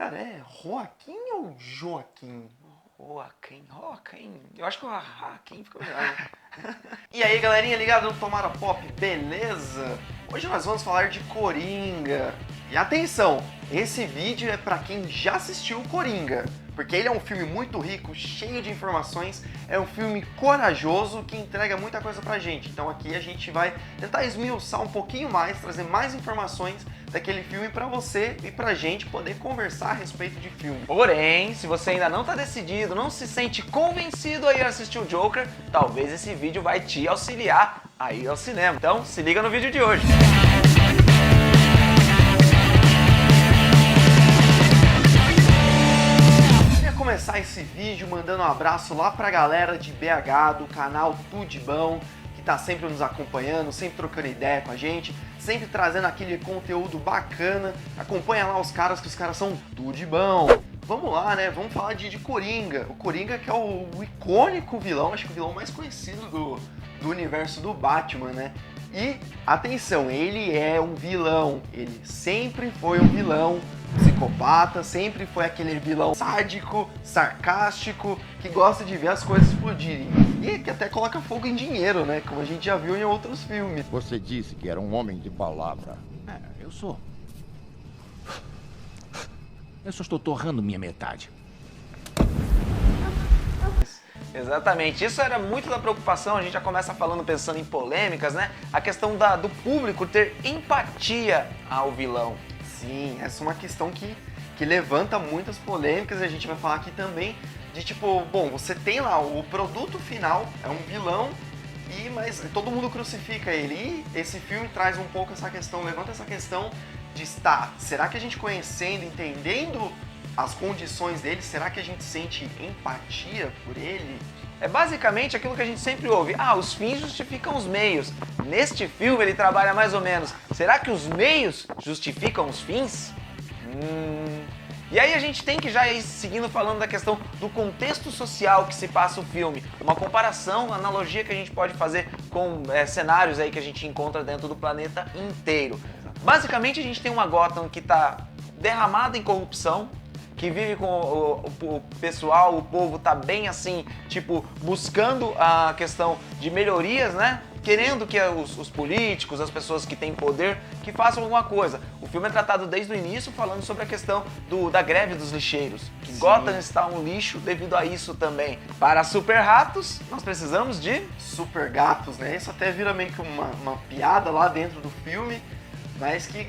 Cara, é Joaquim ou Joaquim? Joaquim. Eu acho que o Joaquim ficou melhor. E aí, galerinha, ligado no Tomara Pop, beleza? Hoje nós vamos falar de Coringa. E atenção, esse vídeo é pra quem já assistiu Coringa, porque ele é um filme muito rico, cheio de informações, é um filme corajoso que entrega muita coisa pra gente. Então aqui a gente vai tentar esmiuçar um pouquinho mais, trazer mais informações daquele filme pra você e pra gente poder conversar a respeito de filme. Porém, se você ainda não tá decidido, não se sente convencido a ir assistir o Joker, talvez esse vídeo vai te auxiliar a ir ao cinema. Então, se liga no vídeo de hoje. Começar esse vídeo mandando um abraço lá pra galera de BH, do canal Tudo de Bom, que tá sempre nos acompanhando, sempre trocando ideia com a gente, sempre trazendo aquele conteúdo bacana. Acompanha lá os caras, que os caras são tudo de bom. Vamos lá, né? Vamos falar de Coringa. O Coringa que é o icônico vilão, acho que o vilão mais conhecido do universo do Batman, né? E, atenção, ele é um vilão, ele sempre foi um vilão psicopata, sempre foi aquele vilão sádico, sarcástico, que gosta de ver as coisas explodirem. E que até coloca fogo em dinheiro, né? Como a gente já viu em outros filmes. Você disse que era um homem de palavra. Eu sou. Eu só estou torrando minha metade. Exatamente, isso era muito da preocupação, a gente já começa falando, pensando em polêmicas, né? A questão do público ter empatia ao vilão. Sim, essa é uma questão que levanta muitas polêmicas e a gente vai falar aqui também de tipo, bom, você tem lá o produto final, é um vilão, mas todo mundo crucifica ele. E esse filme traz um pouco essa questão, levanta essa questão de estar, será que a gente conhecendo, entendendo as condições dele, será que a gente sente empatia por ele? É basicamente aquilo que a gente sempre ouve, os fins justificam os meios. Neste filme ele trabalha mais ou menos, será que os meios justificam os fins? E aí a gente tem que já ir seguindo falando da questão do contexto social que se passa o filme. Uma comparação, uma analogia que a gente pode fazer com cenários aí que a gente encontra dentro do planeta inteiro. Basicamente a gente tem uma Gotham que está derramada em corrupção, que vive com o pessoal, o povo tá bem assim, tipo, buscando a questão de melhorias, né? Querendo que os políticos, as pessoas que têm poder, que façam alguma coisa. O filme é tratado desde o início falando sobre a questão da greve dos lixeiros. Que Gotham está um lixo devido a isso também. Para super ratos, nós precisamos de super gatos, né? Isso até vira meio que uma piada lá dentro do filme, mas que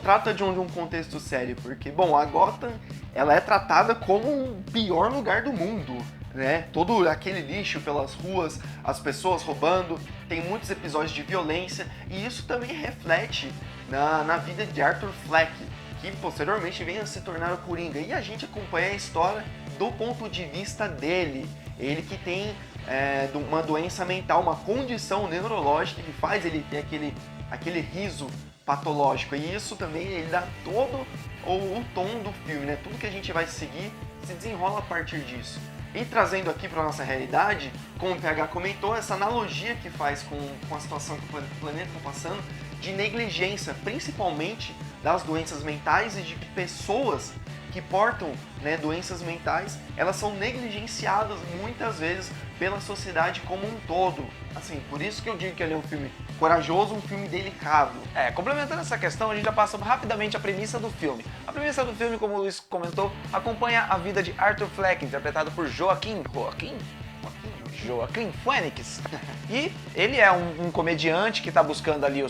trata de um contexto sério, porque, bom, a Gotham, ela é tratada como o pior lugar do mundo, né? Todo aquele lixo pelas ruas, as pessoas roubando, tem muitos episódios de violência, e isso também reflete na vida de Arthur Fleck, que posteriormente vem a se tornar o Coringa, e a gente acompanha a história do ponto de vista dele, ele que tem uma doença mental, uma condição neurológica que faz ele ter aquele riso patológico, e isso também ele dá todo o tom do filme, né? Tudo que a gente vai seguir se desenrola a partir disso. E trazendo aqui para nossa realidade, como o PH comentou, essa analogia que faz com a situação que o planeta está passando, de negligência, principalmente das doenças mentais e de pessoas que portam, né, doenças mentais, elas são negligenciadas muitas vezes pela sociedade como um todo. Assim, por isso que eu digo que ele é um filme corajoso, um filme delicado. Complementando essa questão, a gente já passa rapidamente a premissa do filme. A premissa do filme, como o Luiz comentou, acompanha a vida de Arthur Fleck, interpretado por Joaquim Phoenix. E ele é um comediante que está buscando ali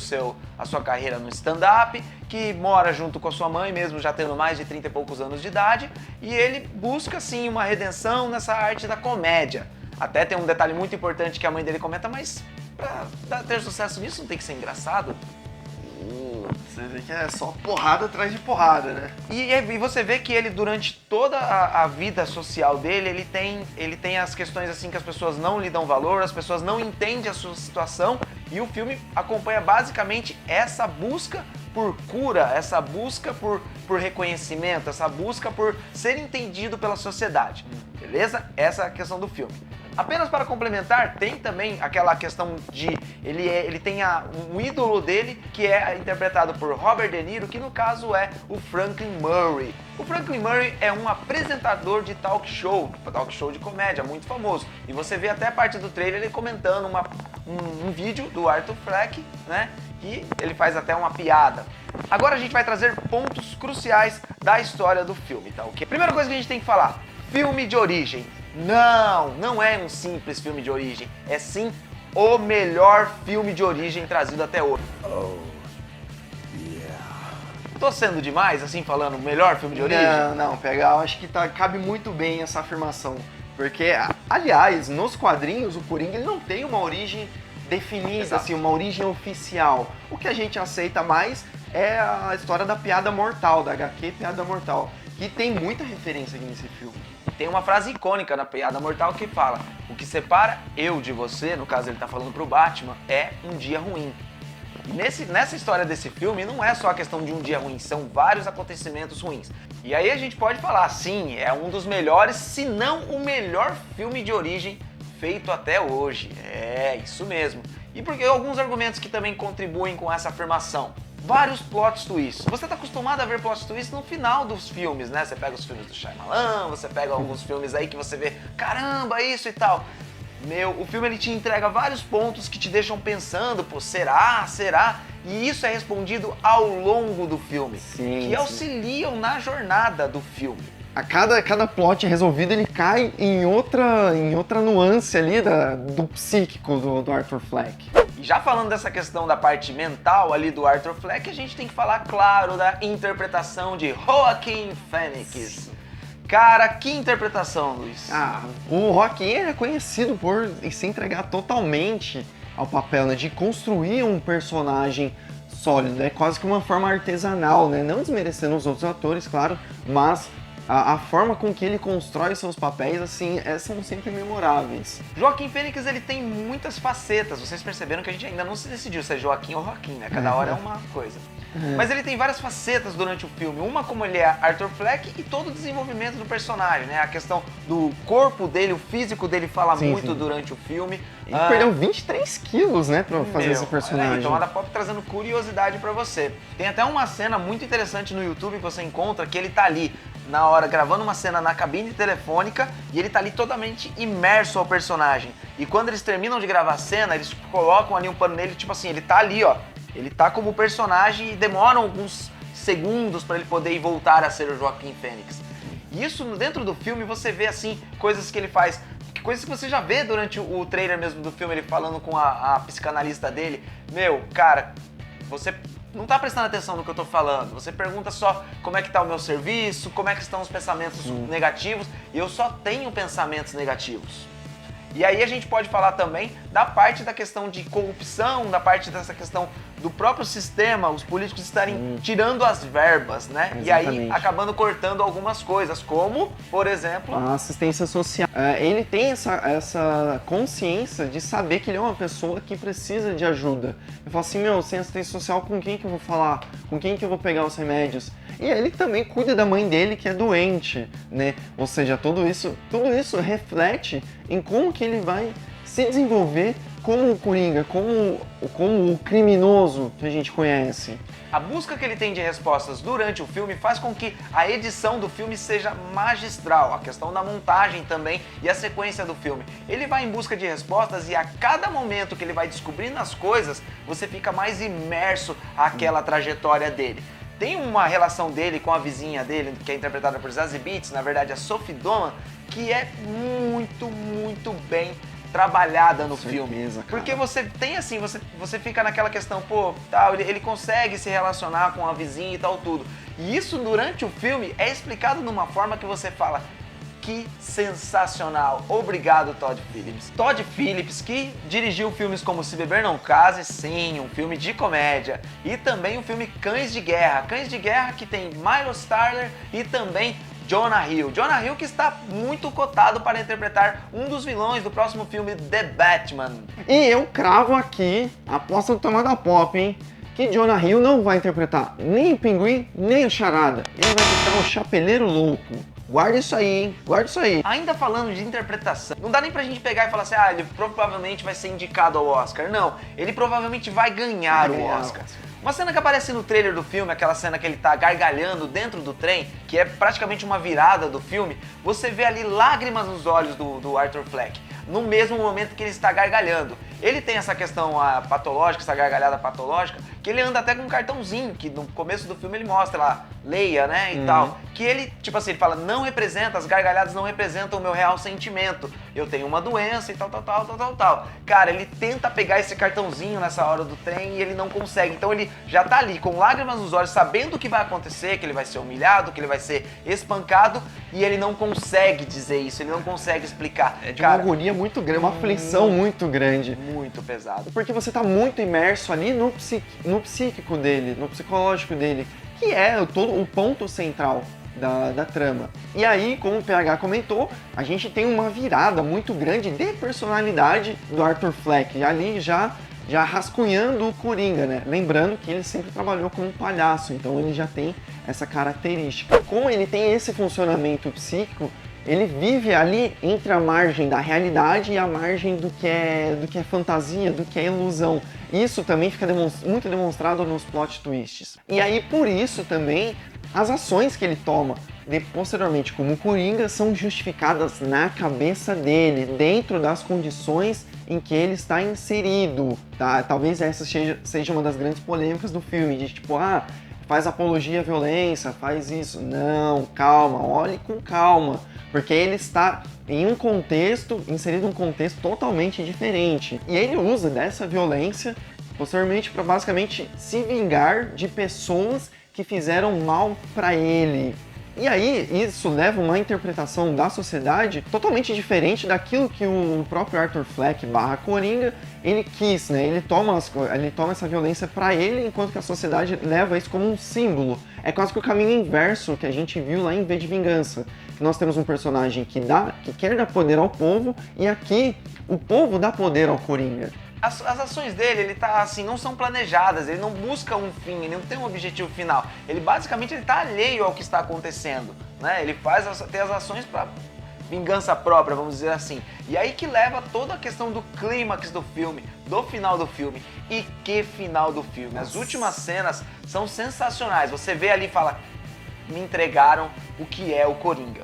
a sua carreira no stand-up, que mora junto com a sua mãe, mesmo já tendo mais de 30 e poucos anos de idade, e ele busca, sim, uma redenção nessa arte da comédia. Até tem um detalhe muito importante que a mãe dele comenta, mas pra ter sucesso nisso não tem que ser engraçado. Você vê que é só porrada atrás de porrada, né? E você vê que ele, durante toda a vida social dele, ele tem as questões assim que as pessoas não lhe dão valor, as pessoas não entendem a sua situação, e o filme acompanha basicamente essa busca por cura, essa busca por reconhecimento, essa busca por ser entendido pela sociedade, beleza? Essa é a questão do filme. Apenas para complementar, tem também aquela questão de Ele tem um ídolo dele, que é interpretado por Robert De Niro, que no caso é o Franklin Murray. O Franklin Murray é um apresentador de talk show de comédia, muito famoso. E você vê até a parte do trailer ele comentando um vídeo do Arthur Fleck, né? E ele faz até uma piada. Agora a gente vai trazer pontos cruciais da história do filme, tá ok? Primeira coisa que a gente tem que falar, filme de origem. Não é um simples filme de origem, é sim o melhor filme de origem trazido até hoje. Tô sendo demais, assim, falando melhor filme de origem? Não, eu acho que cabe muito bem essa afirmação. Porque, aliás, nos quadrinhos, o Coringa ele não tem uma origem definida, Exato. assim, uma origem oficial. O que a gente aceita mais é a história da Piada Mortal, da HQ Piada Mortal, que tem muita referência aqui nesse filme. Tem uma frase icônica na Piada Mortal que fala: o que separa eu de você, no caso ele tá falando pro Batman, é um dia ruim. E nessa história desse filme não é só a questão de um dia ruim, são vários acontecimentos ruins. E aí a gente pode falar, sim, é um dos melhores, se não o melhor filme de origem feito até hoje. É, isso mesmo. E porque alguns argumentos que também contribuem com essa afirmação. Vários plot twists. Você tá acostumado a ver plot twists no final dos filmes, né? Você pega os filmes do Shyamalan, você pega alguns filmes aí que você vê, caramba, isso e tal. O filme ele te entrega vários pontos que te deixam pensando, pô, será? E isso é respondido ao longo do filme, que auxiliam na jornada do filme. A cada plot resolvido, ele cai em outra nuance ali do psíquico do Arthur Fleck. E já falando dessa questão da parte mental ali do Arthur Fleck, a gente tem que falar, claro, da interpretação de Joaquin Phoenix. Cara, que interpretação, Luiz. O Joaquin é conhecido por se entregar totalmente ao papel, né, de construir um personagem sólido, é quase que uma forma artesanal, né? Não desmerecendo os outros atores, claro, mas a forma com que ele constrói seus papéis, assim, são sempre memoráveis. Joaquin Phoenix, ele tem muitas facetas. Vocês perceberam que a gente ainda não se decidiu se é Joaquim ou Joaquim, né? Cada hora é uma coisa. Mas ele tem várias facetas durante o filme. Uma como ele é Arthur Fleck e todo o desenvolvimento do personagem, né? A questão do corpo dele, o físico dele fala muito durante o filme. Ele perdeu 23 quilos, né, pra fazer esse personagem. Então, a Pop trazendo curiosidade pra você. Tem até uma cena muito interessante no YouTube que você encontra que ele tá ali na hora gravando uma cena na cabine telefônica e ele tá ali totalmente imerso ao personagem. E quando eles terminam de gravar a cena, eles colocam ali um pano nele, tipo assim, ele tá ali, ó. Ele tá como personagem e demoram alguns segundos pra ele poder voltar a ser o Joaquin Phoenix. E isso dentro do filme você vê assim, coisas que ele faz, coisas que você já vê durante o trailer mesmo do filme, ele falando com a psicanalista dele. Cara, você não tá prestando atenção no que eu tô falando. Você pergunta só como é que tá o meu serviço, como é que estão os pensamentos negativos, e eu só tenho pensamentos negativos. E aí a gente pode falar também da parte da questão de corrupção, da parte dessa questão do próprio sistema, os políticos estarem tirando as verbas, né? Exatamente. E aí acabando cortando algumas coisas, como, por exemplo... a assistência social. Ele tem essa consciência de saber que ele é uma pessoa que precisa de ajuda. Ele fala assim, sem assistência social, com quem que eu vou falar? Com quem que eu vou pegar os remédios? E ele também cuida da mãe dele, que é doente, né? Ou seja, tudo isso reflete em como que ele vai se desenvolver como o Coringa, como o criminoso que a gente conhece. A busca que ele tem de respostas durante o filme faz com que a edição do filme seja magistral, a questão da montagem também e a sequência do filme. Ele vai em busca de respostas e a cada momento que ele vai descobrindo as coisas, você fica mais imerso àquela trajetória dele. Tem uma relação dele com a vizinha dele, que é interpretada por Zazie Beetz, na verdade a Sophie Doman, que é muito, muito bem trabalhada no filme. Cara. Porque você tem assim, você fica naquela questão, pô, tal, ele consegue se relacionar com a vizinha e tal, tudo. E isso durante o filme é explicado de uma forma que você fala, que sensacional. Obrigado, Todd Phillips. Todd Phillips, que dirigiu filmes como Se Beber Não Case, sim, um filme de comédia, e também o filme Cães de Guerra. Cães de Guerra que tem Miles Teller e também Jonah Hill. Jonah Hill que está muito cotado para interpretar um dos vilões do próximo filme The Batman. E eu cravo aqui, aposta do tamanho da Pop, hein? que Jonah Hill não vai interpretar nem o Pinguim, nem o Charada. Ele vai interpretar o Chapeleiro Louco. Guarda isso aí, hein? Guarda isso aí. Ainda falando de interpretação, não dá nem pra gente pegar e falar assim, ele provavelmente vai ser indicado ao Oscar. Não, ele provavelmente vai ganhar o Oscar. Uma cena que aparece no trailer do filme, aquela cena que ele tá gargalhando dentro do trem, que é praticamente uma virada do filme, você vê ali lágrimas nos olhos do Arthur Fleck, no mesmo momento que ele está gargalhando. Ele tem essa questão patológica, essa gargalhada patológica, que ele anda até com um cartãozinho, que no começo do filme ele mostra lá, leia, né, e tal. Que ele, tipo assim, ele fala, não representa, as gargalhadas não representam o meu real sentimento. Eu tenho uma doença e tal. Cara, ele tenta pegar esse cartãozinho nessa hora do trem e ele não consegue. Então ele já tá ali com lágrimas nos olhos, sabendo o que vai acontecer, que ele vai ser humilhado, que ele vai ser espancado, e ele não consegue dizer isso, ele não consegue explicar. É de uma agonia muito grande, uma aflição muito grande. Muito pesado. Porque você tá muito imerso ali no psíquico dele, no psicológico dele, que é todo o ponto central da trama. E aí, como o PH comentou, a gente tem uma virada muito grande de personalidade do Arthur Fleck, ali já rascunhando o Coringa, né? Lembrando que ele sempre trabalhou como palhaço, então ele já tem essa característica. Como ele tem esse funcionamento psíquico, ele vive ali entre a margem da realidade e a margem do que é fantasia, do que é ilusão. Isso também fica muito demonstrado nos plot twists. E aí, por isso também, as ações que ele toma posteriormente como Coringa são justificadas na cabeça dele, dentro das condições em que ele está inserido, tá? Talvez essa seja uma das grandes polêmicas do filme, de tipo, faz apologia à violência, faz isso. Não, calma, olhe com calma, porque ele está em um contexto, inserido em um contexto totalmente diferente. E ele usa dessa violência, posteriormente, para basicamente se vingar de pessoas que fizeram mal para ele. E aí, isso leva uma interpretação da sociedade totalmente diferente daquilo que o próprio Arthur Fleck / Coringa, ele quis, né? Ele toma essa violência para ele, enquanto que a sociedade leva isso como um símbolo. É quase que o caminho inverso que a gente viu lá em V de Vingança. Nós temos um personagem que quer dar poder ao povo, e aqui o povo dá poder ao Coringa. As ações dele, ele tá assim, não são planejadas, ele não busca um fim, ele não tem um objetivo final. Ele basicamente tá alheio ao que está acontecendo, né? Ele tem as ações para vingança própria, vamos dizer assim. E aí que leva toda a questão do clímax do filme, do final do filme. E que final do filme. As últimas cenas são sensacionais. Você vê ali e fala, me entregaram o que é o Coringa.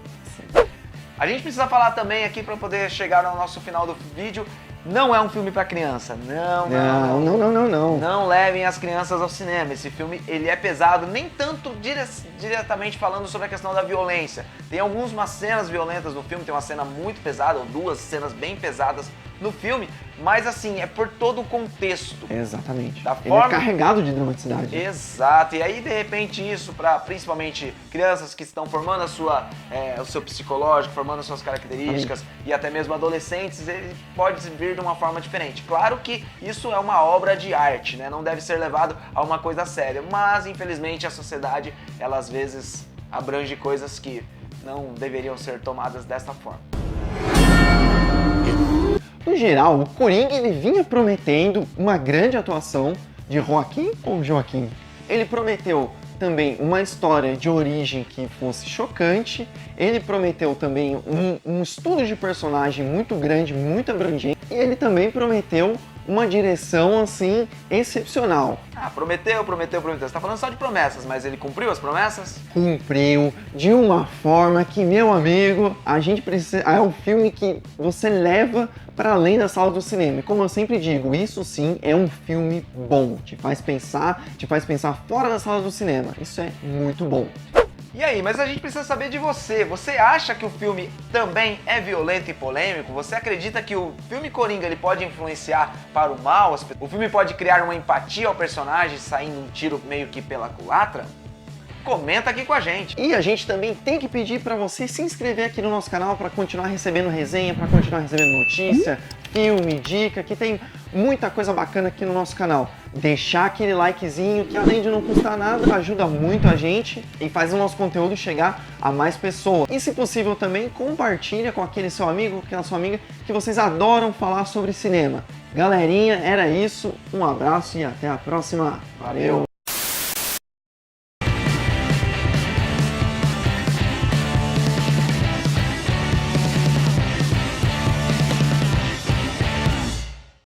A gente precisa falar também aqui para poder chegar ao nosso final do vídeo. Não é um filme para criança, não. Não levem as crianças ao cinema. Esse filme, ele é pesado, nem tanto diretamente falando sobre a questão da violência. Tem algumas cenas violentas no filme, tem uma cena muito pesada, ou duas cenas bem pesadas no filme, mas assim, é por todo o contexto. Exatamente. Ele é carregado de dramaticidade. Exato, e aí de repente isso para principalmente crianças que estão formando o seu psicológico, formando suas características, e até mesmo adolescentes, ele pode vir de uma forma diferente. Claro que isso é uma obra de arte, né? Não deve ser levado a uma coisa séria, mas infelizmente a sociedade, ela às vezes abrange coisas que não deveriam ser tomadas dessa forma. No geral, o Coringa ele vinha prometendo uma grande atuação de Joaquim ou Joaquim. Ele prometeu também uma história de origem que fosse chocante, ele prometeu também um estudo de personagem muito grande, muito abrangente, e ele também prometeu uma direção, assim, excepcional. Prometeu. Você tá falando só de promessas, mas ele cumpriu as promessas? Cumpriu de uma forma que, meu amigo, a gente precisa... É um filme que você leva para além da sala do cinema. Como eu sempre digo, isso sim é um filme bom. Te faz pensar fora da sala do cinema. Isso é muito bom. E aí, mas a gente precisa saber de você. Você acha que o filme também é violento e polêmico? Você acredita que o filme Coringa ele pode influenciar para o mal? O filme pode criar uma empatia ao personagem saindo um tiro meio que pela culatra? Comenta aqui com a gente. E a gente também tem que pedir para você se inscrever aqui no nosso canal para continuar recebendo resenha, para continuar recebendo notícia, filme, dica, que tem muita coisa bacana aqui no nosso canal. Deixar aquele likezinho, que além de não custar nada, ajuda muito a gente e faz o nosso conteúdo chegar a mais pessoas. E se possível também, compartilha com aquele seu amigo, aquela sua amiga, que vocês adoram falar sobre cinema. Galerinha, era isso. Um abraço e até a próxima. Valeu!